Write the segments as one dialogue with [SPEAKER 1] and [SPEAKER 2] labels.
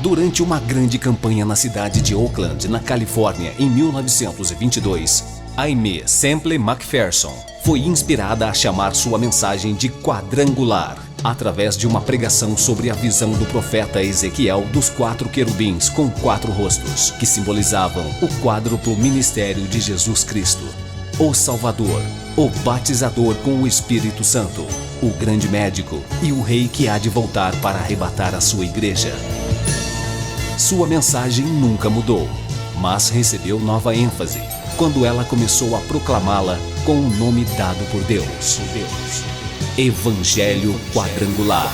[SPEAKER 1] Durante uma grande campanha na cidade de Oakland, na Califórnia, em 1922, Aimee Semple McPherson foi inspirada a chamar sua mensagem de quadrangular, através de uma pregação sobre a visão do profeta Ezequiel dos 4 querubins com 4 rostos, que simbolizavam o quádruplo ministério de Jesus Cristo: o Salvador, o Batizador com o Espírito Santo, o Grande Médico e o Rei que há de voltar para arrebatar a sua igreja. Sua mensagem nunca mudou, mas recebeu nova ênfase quando ela começou a proclamá-la com o nome dado por Deus: Evangelho Quadrangular.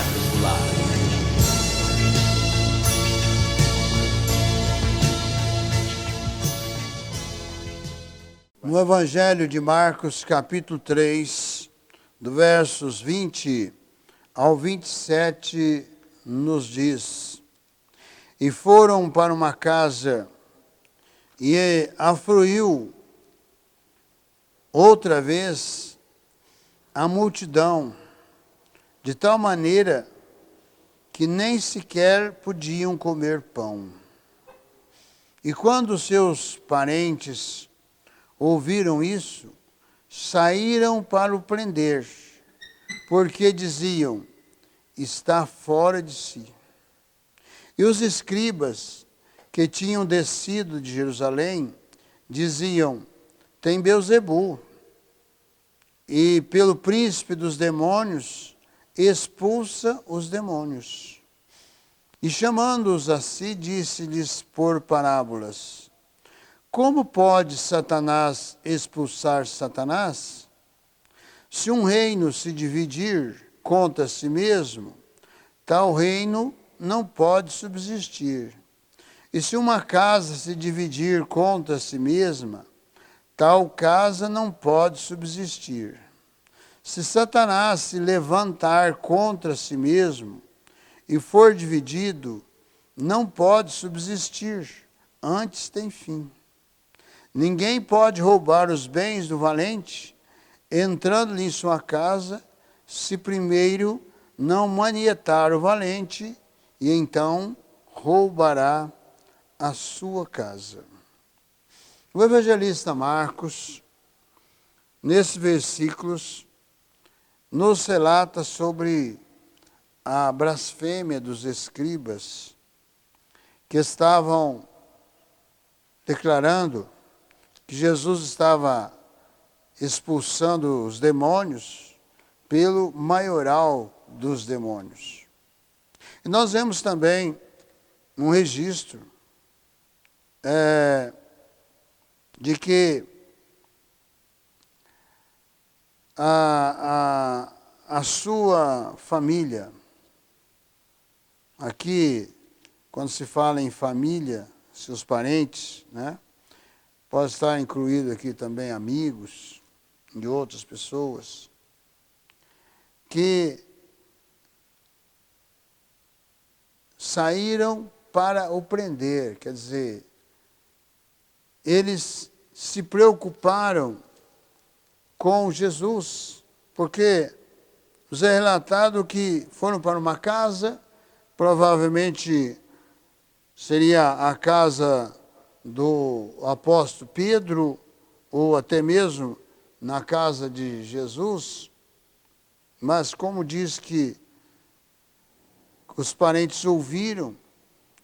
[SPEAKER 2] No Evangelho de Marcos, capítulo 3, do versos 20 ao 27, nos diz: E foram para uma casa, e afluiu outra vez a multidão, de tal maneira que nem sequer podiam comer pão. E quando seus parentes ouviram isso, saíram para o prender, porque diziam: está fora de si. E os escribas que tinham descido de Jerusalém diziam: tem Beelzebu, e pelo príncipe dos demônios expulsa os demônios. E chamando-os a si, disse-lhes por parábolas: como pode Satanás expulsar Satanás? Se um reino se dividir contra si mesmo, tal reino não pode subsistir. E se uma casa se dividir contra si mesma, tal casa não pode subsistir. Se Satanás se levantar contra si mesmo e for dividido, não pode subsistir, antes tem fim. Ninguém pode roubar os bens do valente, entrando-lhe em sua casa, se primeiro não manietar o valente, e então roubará a sua casa. O evangelista Marcos, nesses versículos, nos relata sobre a blasfêmia dos escribas, que estavam declarando que Jesus estava expulsando os demônios pelo maioral dos demônios. E nós vemos também um registro de que a sua família, aqui, quando se fala em família, seus parentes, né? Pode estar incluído aqui também amigos de outras pessoas, que saíram para o prender, quer dizer, eles se preocuparam com Jesus, porque nos é relatado que foram para uma casa, provavelmente seria a casa do apóstolo Pedro, ou até mesmo na casa de Jesus, mas como diz que os parentes ouviram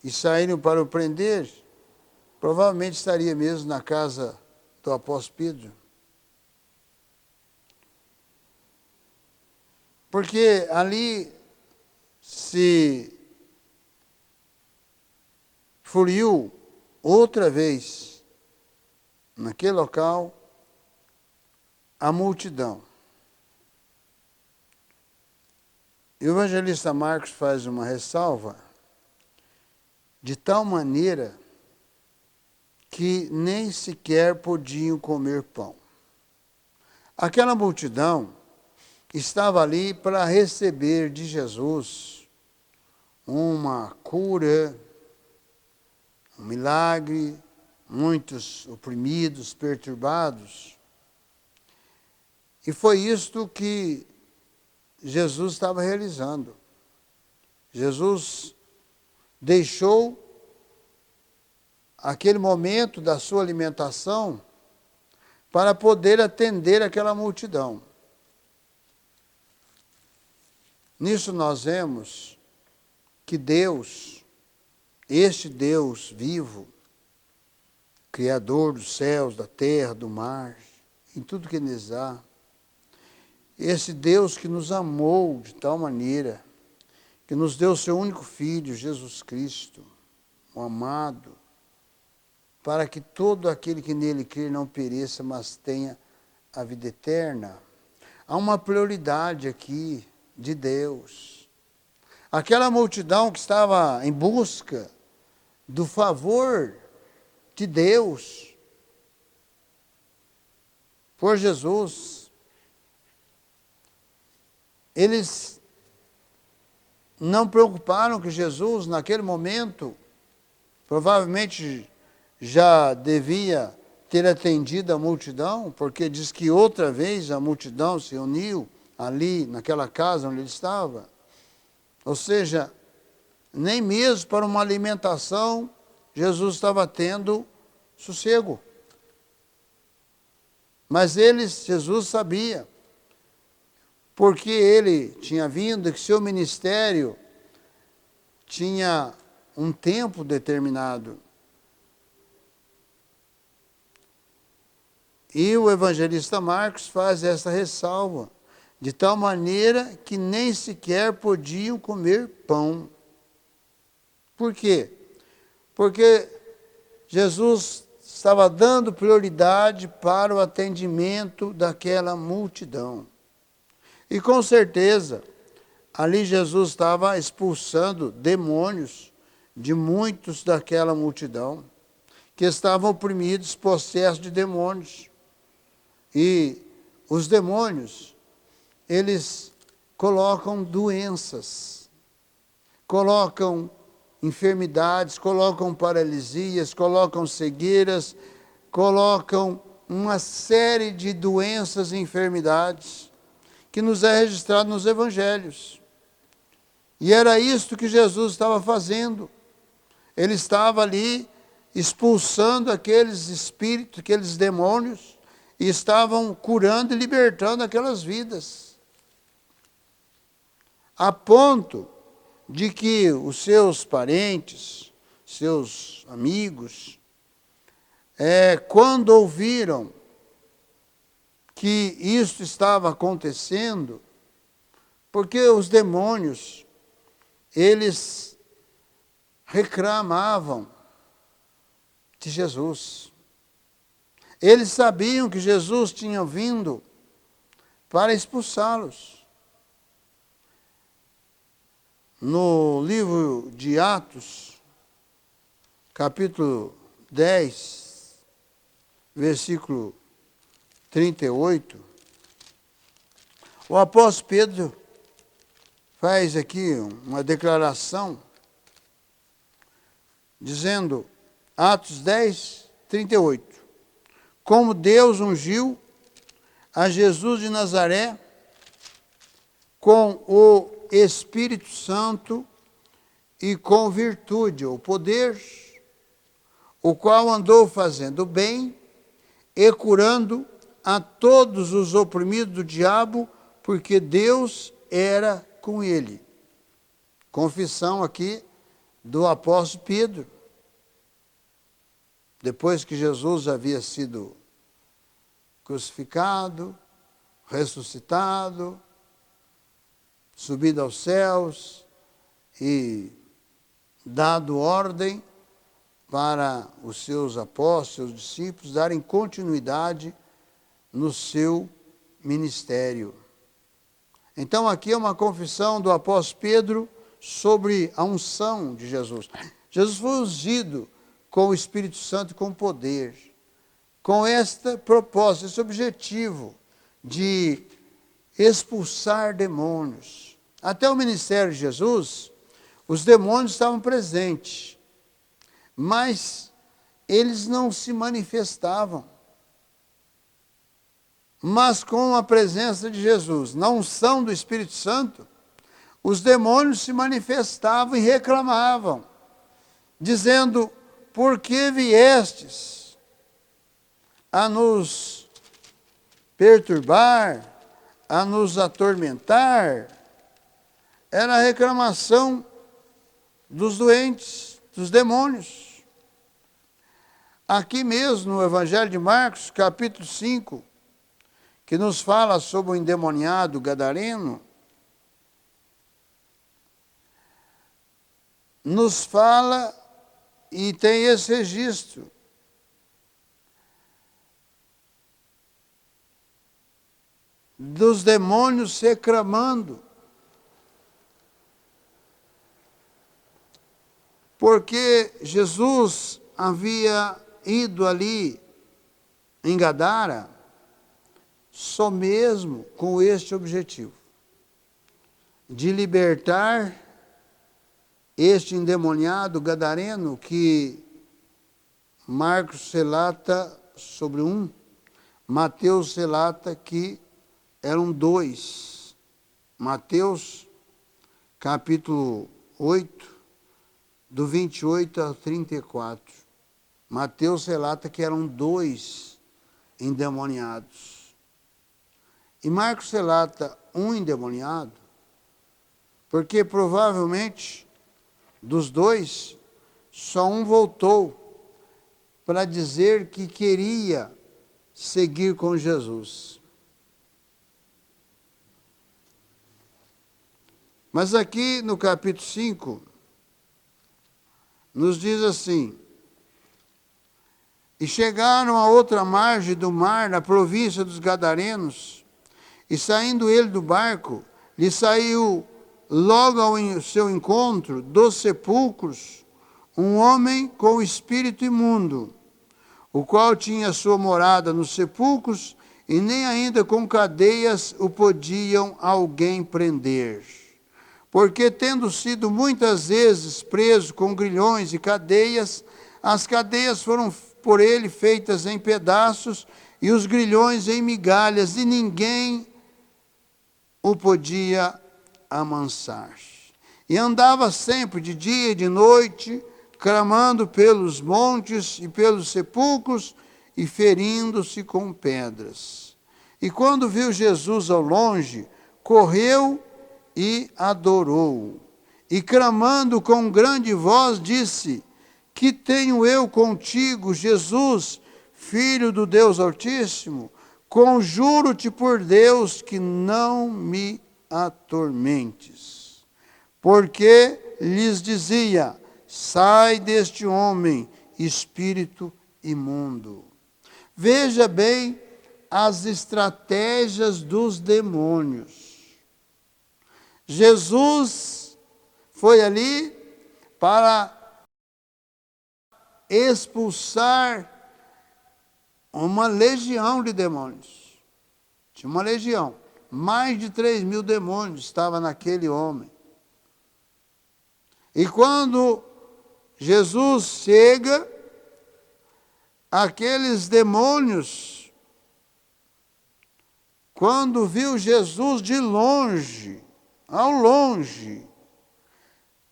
[SPEAKER 2] e saíram para o prender, provavelmente estaria mesmo na casa do apóstolo Pedro. Porque ali se fluiu outra vez, naquele local, a multidão. E o evangelista Marcos faz uma ressalva, de tal maneira que nem sequer podiam comer pão. Aquela multidão estava ali para receber de Jesus uma cura, um milagre, muitos oprimidos, perturbados. E foi isto que Jesus estava realizando. Jesus deixou aquele momento da sua alimentação para poder atender aquela multidão. Nisso nós vemos que Deus, este Deus vivo, Criador dos céus, da terra, do mar, em tudo que neles há, esse Deus que nos amou de tal maneira, que nos deu o seu único Filho, Jesus Cristo, o amado, para que todo aquele que nele crê não pereça, mas tenha a vida eterna. Há uma prioridade aqui de Deus. Aquela multidão que estava em busca do favor de Deus por Jesus, eles não preocuparam que Jesus, naquele momento, provavelmente já devia ter atendido a multidão, porque diz que outra vez a multidão se uniu ali naquela casa onde ele estava. Ou seja, nem mesmo para uma alimentação Jesus estava tendo sossego. Mas Jesus sabia, porque ele tinha vindo, que seu ministério tinha um tempo determinado. E o evangelista Marcos faz essa ressalva, de tal maneira que nem sequer podiam comer pão. Por quê? Porque Jesus estava dando prioridade para o atendimento daquela multidão. E com certeza, ali Jesus estava expulsando demônios de muitos daquela multidão, que estavam oprimidos, possessos de demônios. E os demônios, eles colocam doenças, colocam enfermidades, colocam paralisias, colocam cegueiras, colocam uma série de doenças e enfermidades que nos é registrado nos evangelhos. E era isto que Jesus estava fazendo. Ele estava ali expulsando aqueles espíritos, aqueles demônios, e estavam curando e libertando aquelas vidas. A ponto de que os seus parentes, seus amigos, quando ouviram que isso estava acontecendo, porque os demônios, eles reclamavam de Jesus. Eles sabiam que Jesus tinha vindo para expulsá-los. No livro de Atos, capítulo 10, versículo 38, o apóstolo Pedro faz aqui uma declaração, dizendo, Atos 10, 38, como Deus ungiu a Jesus de Nazaré com o Espírito Santo e com virtude, ou poder, o qual andou fazendo bem e curando a todos os oprimidos do diabo, porque Deus era com ele. Confissão aqui do apóstolo Pedro. Depois que Jesus havia sido crucificado, ressuscitado, subido aos céus e dado ordem para os seus apóstolos, seus discípulos, darem continuidade no seu ministério. Então aqui é uma confissão do apóstolo Pedro sobre a unção de Jesus. Jesus foi ungido com o Espírito Santo e com poder, com esta propósito, esse objetivo de expulsar demônios. Até o ministério de Jesus, os demônios estavam presentes, mas eles não se manifestavam. Mas com a presença de Jesus, na unção do Espírito Santo, os demônios se manifestavam e reclamavam dizendo: por que viestes a nos perturbar, a nos atormentar? Era a reclamação dos doentes, dos demônios. Aqui mesmo no Evangelho de Marcos, capítulo 5, que nos fala sobre o endemoniado gadareno, nos fala e tem esse registro. Dos demônios reclamando. Porque Jesus havia ido ali em Gadara só mesmo com este objetivo, de libertar este endemoniado gadareno que Marcos relata sobre um, Mateus relata que eram dois. Mateus, capítulo 8, do 28 ao 34. Mateus relata que eram dois endemoniados. E Marcos relata um endemoniado, porque provavelmente dos dois, só um voltou para dizer que queria seguir com Jesus. Mas aqui no capítulo 5, nos diz assim: e chegaram a outra margem do mar, na província dos Gadarenos, e saindo ele do barco, lhe saiu logo ao seu encontro dos sepulcros um homem com espírito imundo, o qual tinha sua morada nos sepulcros, e nem ainda com cadeias o podiam alguém prender. Porque, tendo sido muitas vezes preso com grilhões e cadeias, as cadeias foram por ele feitas em pedaços, e os grilhões em migalhas, e ninguém o podia amansar. E andava sempre, de dia e de noite, clamando pelos montes e pelos sepulcros, e ferindo-se com pedras. E quando viu Jesus ao longe, correu e adorou. E clamando com grande voz, disse: que tenho eu contigo, Jesus, Filho do Deus Altíssimo? Conjuro-te por Deus que não me atormentes. Porque lhes dizia: sai deste homem, espírito imundo. Veja bem as estratégias dos demônios. Jesus foi ali para expulsar uma legião de demônios. Tinha uma legião. Mais de 3.000 demônios estavam naquele homem. E quando Jesus chega, aqueles demônios, quando viu Jesus de longe, ao longe,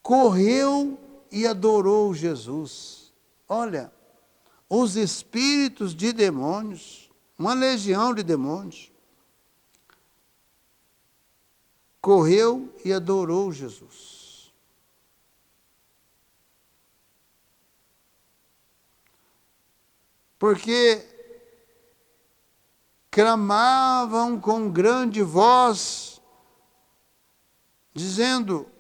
[SPEAKER 2] correu e adorou Jesus. Olha, os espíritos de demônios, uma legião de demônios, correu e adorou Jesus. Porque clamavam com grande voz, dizendo: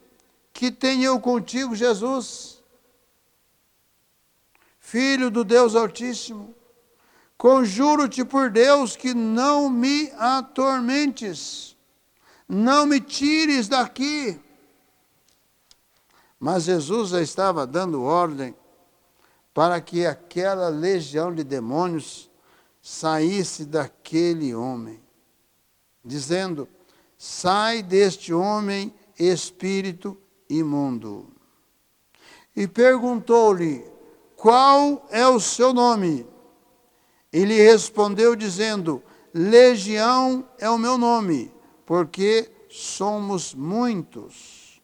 [SPEAKER 2] que tenho eu contigo, Jesus, Filho do Deus Altíssimo? Conjuro-te por Deus que não me atormentes, não me tires daqui. Mas Jesus já estava dando ordem para que aquela legião de demônios saísse daquele homem, dizendo: sai deste homem, espírito imundo. E perguntou-lhe: qual é o seu nome? Ele respondeu dizendo: Legião é o meu nome, porque somos muitos.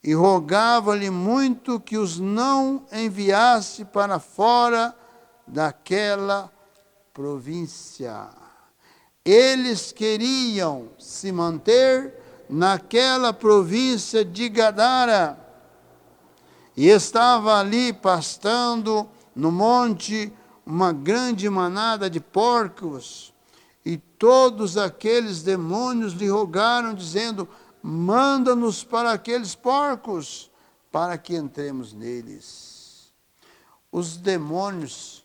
[SPEAKER 2] e rogava-lhe muito que os não enviasse para fora daquela província. Eles queriam se manter naquela província de Gadara. E estava ali pastando no monte uma grande manada de porcos. E todos aqueles demônios lhe rogaram, dizendo: manda-nos para aqueles porcos, para que entremos neles. Os demônios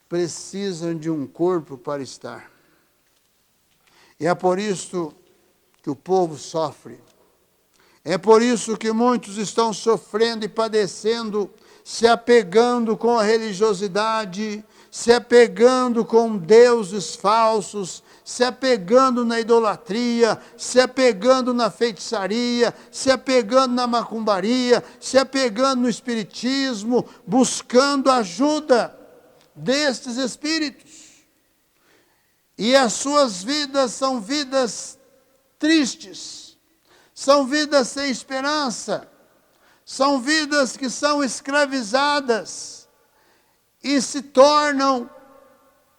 [SPEAKER 2] precisam de um corpo para estar. E é por isso que o povo sofre. É por isso que muitos estão sofrendo e padecendo, se apegando com a religiosidade, se apegando com deuses falsos, se apegando na idolatria, se apegando na feitiçaria, se apegando na macumbaria, se apegando no espiritismo, buscando ajuda destes espíritos. E as suas vidas são vidas tristes, são vidas sem esperança, são vidas que são escravizadas e se tornam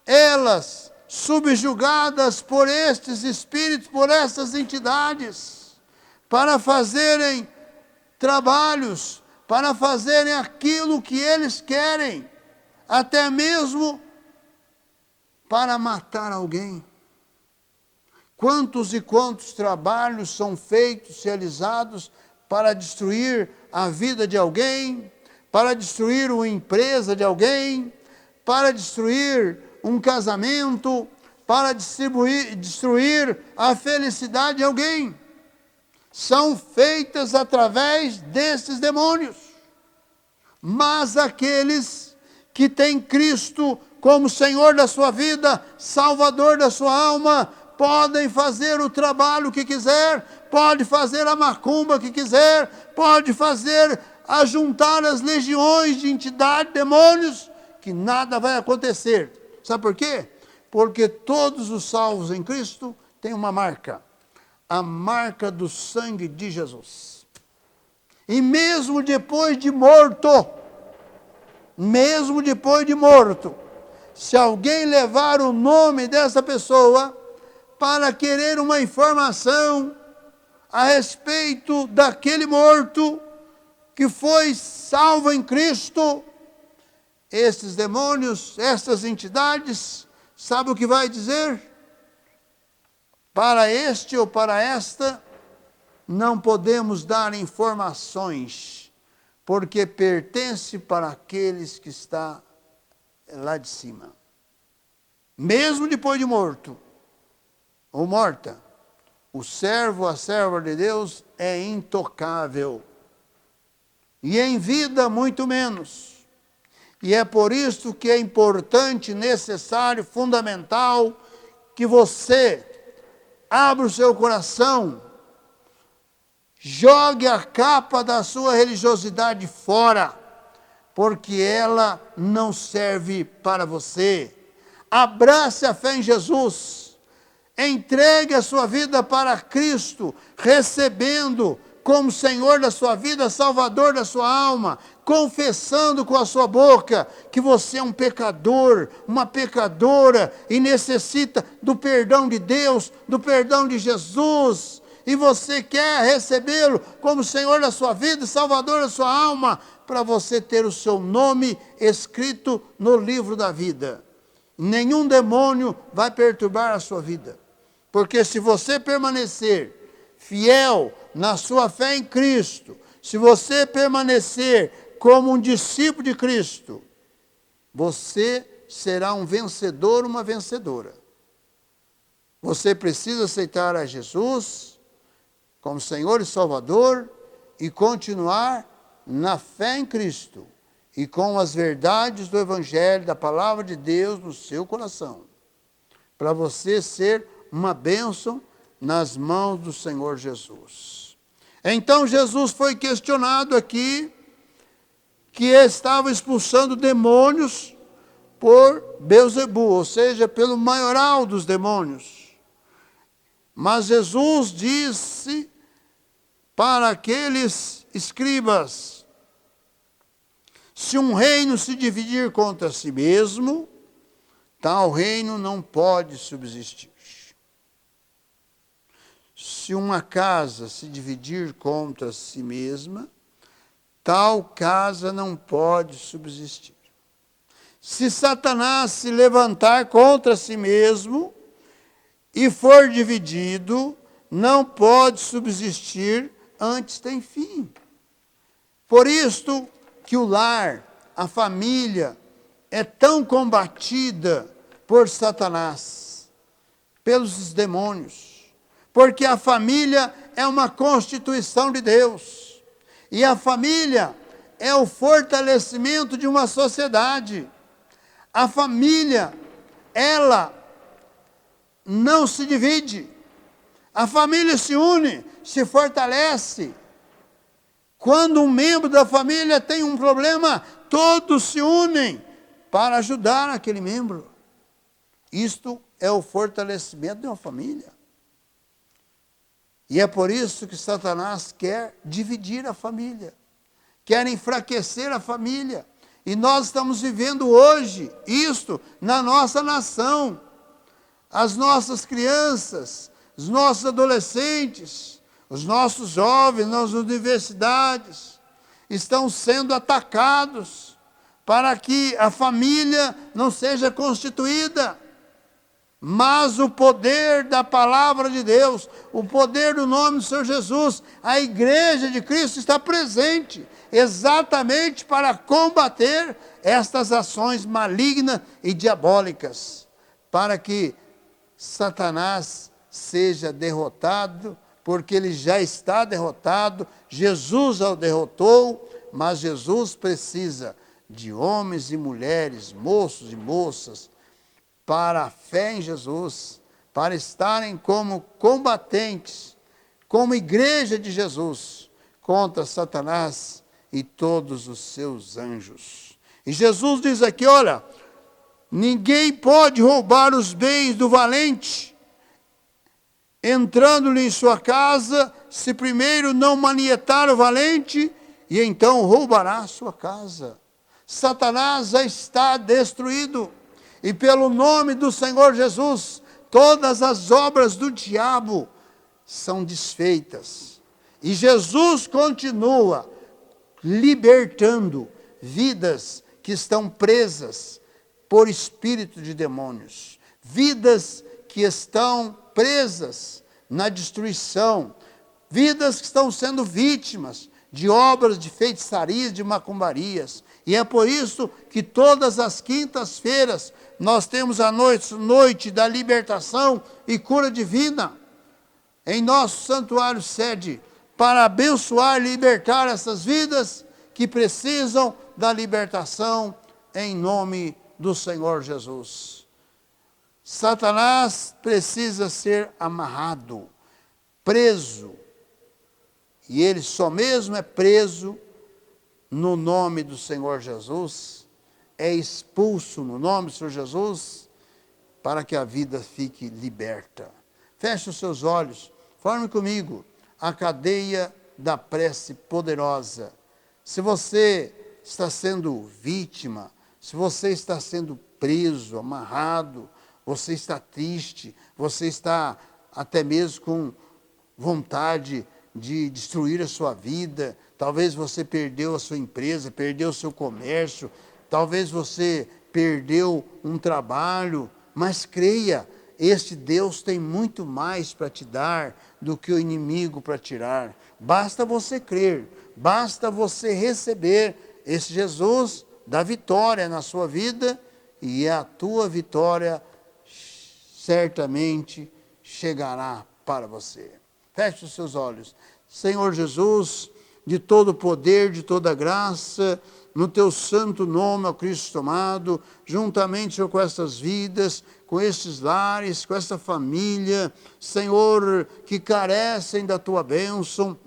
[SPEAKER 2] elas subjugadas por estes espíritos, por essas entidades, para fazerem trabalhos, para fazerem aquilo que eles querem, até mesmo para matar alguém. Quantos e quantos trabalhos são feitos, realizados para destruir a vida de alguém, para destruir uma empresa de alguém, para destruir um casamento, para destruir a felicidade de alguém. São feitas através desses demônios. Mas aqueles que têm Cristo como Senhor da sua vida, Salvador da sua alma, podem fazer o trabalho que quiser, pode fazer a macumba que quiser, pode fazer ajuntar as legiões de entidades, demônios, que nada vai acontecer. Sabe por quê? Porque todos os salvos em Cristo têm uma marca, a marca do sangue de Jesus. E mesmo depois de morto, se alguém levar o nome dessa pessoa para querer uma informação a respeito daquele morto que foi salvo em Cristo, esses demônios, essas entidades, sabe o que vai dizer? Para este ou para esta, não podemos dar informações, porque pertence para aqueles que está lá de cima. Mesmo depois de morto ou morta, o servo, a serva de Deus é intocável. E em vida muito menos. E é por isso que é importante, necessário, fundamental, que você abra o seu coração, jogue a capa da sua religiosidade fora, porque ela não serve para você. Abrace a fé em Jesus, entregue a sua vida para Cristo, recebendo como Senhor da sua vida, Salvador da sua alma, confessando com a sua boca que você é um pecador, uma pecadora, e necessita do perdão de Deus, do perdão de Jesus, e você quer recebê-lo como Senhor da sua vida, Salvador da sua alma, para você ter o seu nome escrito no livro da vida. Nenhum demônio vai perturbar a sua vida, porque se você permanecer fiel na sua fé em Cristo, se você permanecer como um discípulo de Cristo, você será um vencedor, uma vencedora. Você precisa aceitar a Jesus como Senhor e Salvador e continuar na fé em Cristo e com as verdades do Evangelho, da Palavra de Deus no seu coração, para você ser uma bênção nas mãos do Senhor Jesus. Então Jesus foi questionado aqui, que estava expulsando demônios por Belzebu, ou seja, pelo maioral dos demônios. Mas Jesus disse para aqueles escribas: se um reino se dividir contra si mesmo, tal reino não pode subsistir. Se uma casa se dividir contra si mesma, tal casa não pode subsistir. Se Satanás se levantar contra si mesmo e for dividido, não pode subsistir, antes tem fim. Por isto que o lar, a família, é tão combatida por Satanás, pelos demônios, porque a família é uma constituição de Deus, e a família é o fortalecimento de uma sociedade. A família, ela não se divide, a família se une, se fortalece. Quando um membro da família tem um problema, todos se unem para ajudar aquele membro. Isto é o fortalecimento de uma família. E é por isso que Satanás quer dividir a família, quer enfraquecer a família. E nós estamos vivendo hoje isto na nossa nação. As nossas crianças, os nossos adolescentes, os nossos jovens nas universidades estão sendo atacados para que a família não seja constituída. Mas o poder da palavra de Deus, o poder do nome do Senhor Jesus, a igreja de Cristo está presente exatamente para combater estas ações malignas e diabólicas, para que Satanás seja derrotado, porque ele já está derrotado. Jesus o derrotou, mas Jesus precisa de homens e mulheres, moços e moças, para a fé em Jesus, para estarem como combatentes, como igreja de Jesus, contra Satanás e todos os seus anjos. E Jesus diz aqui, olha, ninguém pode roubar os bens do valente, entrando-lhe em sua casa, se primeiro não manietar o valente, e então roubará a sua casa. Satanás já está destruído. E pelo nome do Senhor Jesus, todas as obras do diabo são desfeitas. E Jesus continua libertando vidas que estão presas por espírito de demônios. Vidas que estão presas na destruição. Vidas que estão sendo vítimas de obras de feitiçaria, de macumbarias. E é por isso que todas as quintas-feiras nós temos a noite da libertação e cura divina em nosso santuário sede, para abençoar e libertar essas vidas que precisam da libertação em nome do Senhor Jesus. Satanás precisa ser amarrado, preso, e ele só mesmo é preso no nome do Senhor Jesus, é expulso no nome do Senhor Jesus, para que a vida fique liberta. Feche os seus olhos, forme comigo a cadeia da prece poderosa. Se você está sendo vítima, se você está sendo preso, amarrado, você está triste, você está até mesmo com vontade de destruir a sua vida, talvez você perdeu a sua empresa, perdeu o seu comércio, talvez você perdeu um trabalho, mas creia, este Deus tem muito mais para te dar do que o inimigo para tirar. Basta você crer, basta você receber esse Jesus da vitória na sua vida, e a tua vitória certamente chegará para você. Feche os seus olhos. Senhor Jesus, de todo poder, de toda graça, no teu santo nome, ó Cristo amado, juntamente, Senhor, com essas vidas, com estes lares, com essa família, Senhor, que carecem da tua bênção,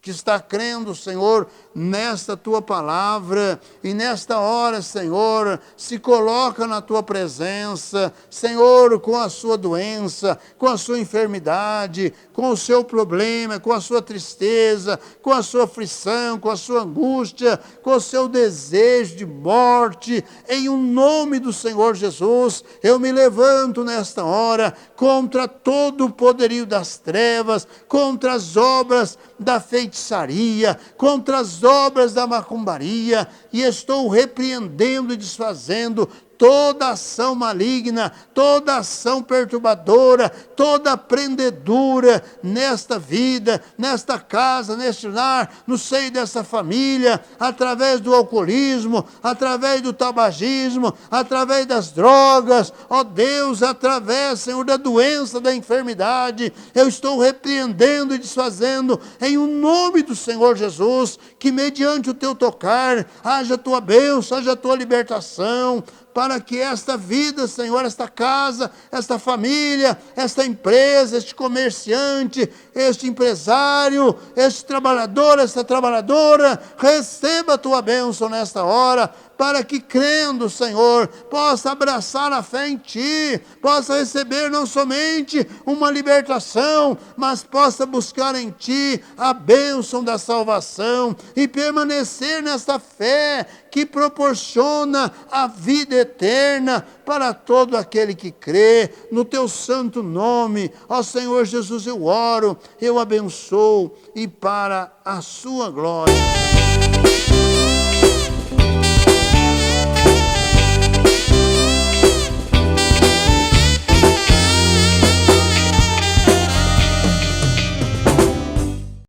[SPEAKER 2] que está crendo, Senhor, nesta tua palavra, e nesta hora, Senhor, se coloca na tua presença, Senhor, com a sua doença, com a sua enfermidade, com o seu problema, com a sua tristeza, com a sua aflição, com a sua angústia, com o seu desejo de morte, em o nome do Senhor Jesus, eu me levanto nesta hora contra todo o poderio das trevas, contra as obras da feitiçaria, contra as obras da macumbaria, e estou repreendendo e desfazendo toda ação maligna, toda ação perturbadora, toda prendedura nesta vida, nesta casa, neste lar, no seio dessa família, através do alcoolismo, através do tabagismo, através das drogas, ó Deus, através, Senhor, da doença, da enfermidade, eu estou repreendendo e desfazendo em o nome do Senhor Jesus, que mediante o teu tocar, haja a tua bênção, haja a tua libertação, para que esta vida, Senhor, esta casa, esta família, esta empresa, este comerciante, este empresário, este trabalhador, esta trabalhadora, receba a tua bênção nesta hora, para que, crendo, Senhor, possa abraçar a fé em Ti, possa receber não somente uma libertação, mas possa buscar em Ti a bênção da salvação e permanecer nesta fé que proporciona a vida eterna para todo aquele que crê. No Teu santo nome, ó Senhor Jesus, eu oro, eu abençoo, e para a Sua glória.